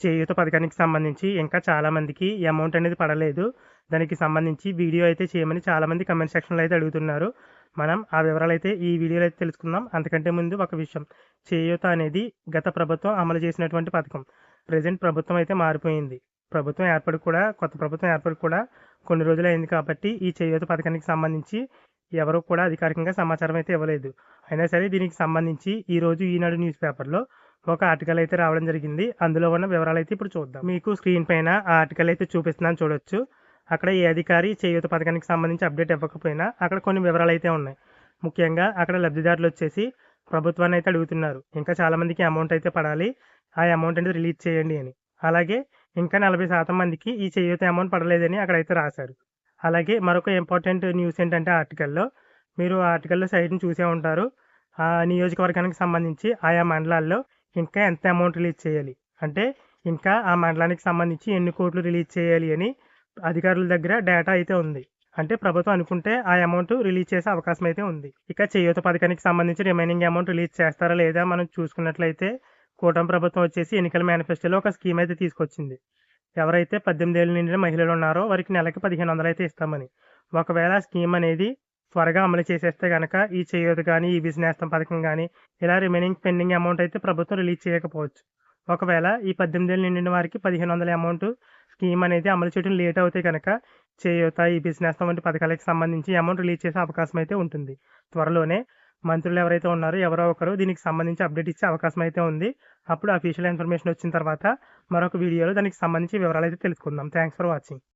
చేయూత పథకానికి సంబంధించి ఇంకా చాలామందికి ఈ అమౌంట్ అనేది పడలేదు. దానికి సంబంధించి వీడియో అయితే చేయమని చాలామంది కమెంట్ సెక్షన్లో అయితే అడుగుతున్నారు. మనం ఆ వివరాలు అయితే ఈ వీడియోలో అయితే తెలుసుకుందాం. అంతకంటే ముందు ఒక విషయం, చేయూత అనేది గత ప్రభుత్వం అమలు చేసినటువంటి పథకం. ప్రజెంట్ ప్రభుత్వం అయితే మారిపోయింది. కొత్త ప్రభుత్వం ఏర్పడి కూడా కొన్ని రోజులు అయింది కాబట్టి ఈ చేయూత పథకానికి సంబంధించి ఎవరు కూడా అధికారికంగా సమాచారం అయితే ఇవ్వలేదు. అయినా సరే దీనికి సంబంధించి ఈరోజు ఈనాడు న్యూస్ పేపర్లో ఒక ఆర్టికల్ అయితే రావడం జరిగింది. అందులో ఉన్న వివరాలు అయితే ఇప్పుడు చూద్దాం. మీకు స్క్రీన్ పైన ఆ ఆర్టికల్ అయితే చూపిస్తున్నాను, చూడొచ్చు. అక్కడ ఏ అధికారి చేయూత పథకానికి సంబంధించి అప్డేట్ ఇవ్వకపోయినా అక్కడ కొన్ని వివరాలు అయితే ఉన్నాయి. ముఖ్యంగా అక్కడ లబ్ధిదారులు వచ్చేసి ప్రభుత్వాన్ని అయితే అడుగుతున్నారు, ఇంకా చాలామందికి అమౌంట్ అయితే పడాలి, ఆ అమౌంట్ అనేది రిలీజ్ చేయండి అని. అలాగే ఇంకా 40% మందికి ఈ చేయూత అమౌంట్ పడలేదని అక్కడైతే రాశారు. అలాగే మరొక ఇంపార్టెంట్ న్యూస్ ఏంటంటే మీరు ఆ ఆర్టికల్లో సైడ్ని చూసే ఉంటారు. ఆ నియోజకవర్గానికి సంబంధించి ఆయా మండలాల్లో ఇంకా ఎంత అమౌంట్ రిలీజ్ చేయాలి, అంటే ఇంకా ఆ మండలానికి సంబంధించి ఎన్ని కోట్లు రిలీజ్ చేయాలి అని అధికారుల దగ్గర డేటా అయితే ఉంది. అంటే ప్రభుత్వం అనుకుంటే ఆ అమౌంట్ రిలీజ్ చేసే అవకాశం అయితే ఉంది. ఇక చేయూత పథకానికి సంబంధించి రిమైనింగ్ అమౌంట్ రిలీజ్ చేస్తారా లేదా మనం చూసుకున్నట్లయితే కూటమి ప్రభుత్వం వచ్చేసి ఎన్నికల మేనిఫెస్టోలో ఒక స్కీమ్ అయితే తీసుకొచ్చింది. ఎవరైతే 18 ఏళ్ళు నిండిన మహిళలు ఉన్నారో వారికి నెలకి 1500 అయితే ఇస్తామని. ఒకవేళ స్కీమ్ అనేది త్వరగా అమలు చేసేస్తే కనుక ఈ చేయూత కానీ, ఈ నేస్తం పథకం కానీ ఇలా రిమైనింగ్ పెండింగ్ అమౌంట్ అయితే ప్రభుత్వం రిలీజ్ చేయకపోవచ్చు. ఒకవేళ ఈ 18 ఏళ్ళు నిండిన వారికి 1500 అమౌంట్ స్కీమ్ అనేది అమలు చేయడం లేట్ అవుతే కనుక చేయూత, ఈ నేస్తం వంటి పథకాలకు సంబంధించి అమౌంట్ రిలీజ్ చేసే అవకాశం అయితే ఉంటుంది. త్వరలోనే మంత్రులు ఎవరైతే ఉన్నారో ఎవరో ఒకరు దీనికి సంబంధించి అప్డేట్ ఇచ్చే అవకాశం అయితే ఉంది. అప్పుడు అఫీషియల్ ఇన్ఫర్మేషన్ వచ్చిన తర్వాత మరొక వీడియోలో దానికి సంబంధించి వివరాలు అయితే తెలుసుకుందాం. Thanks for watching.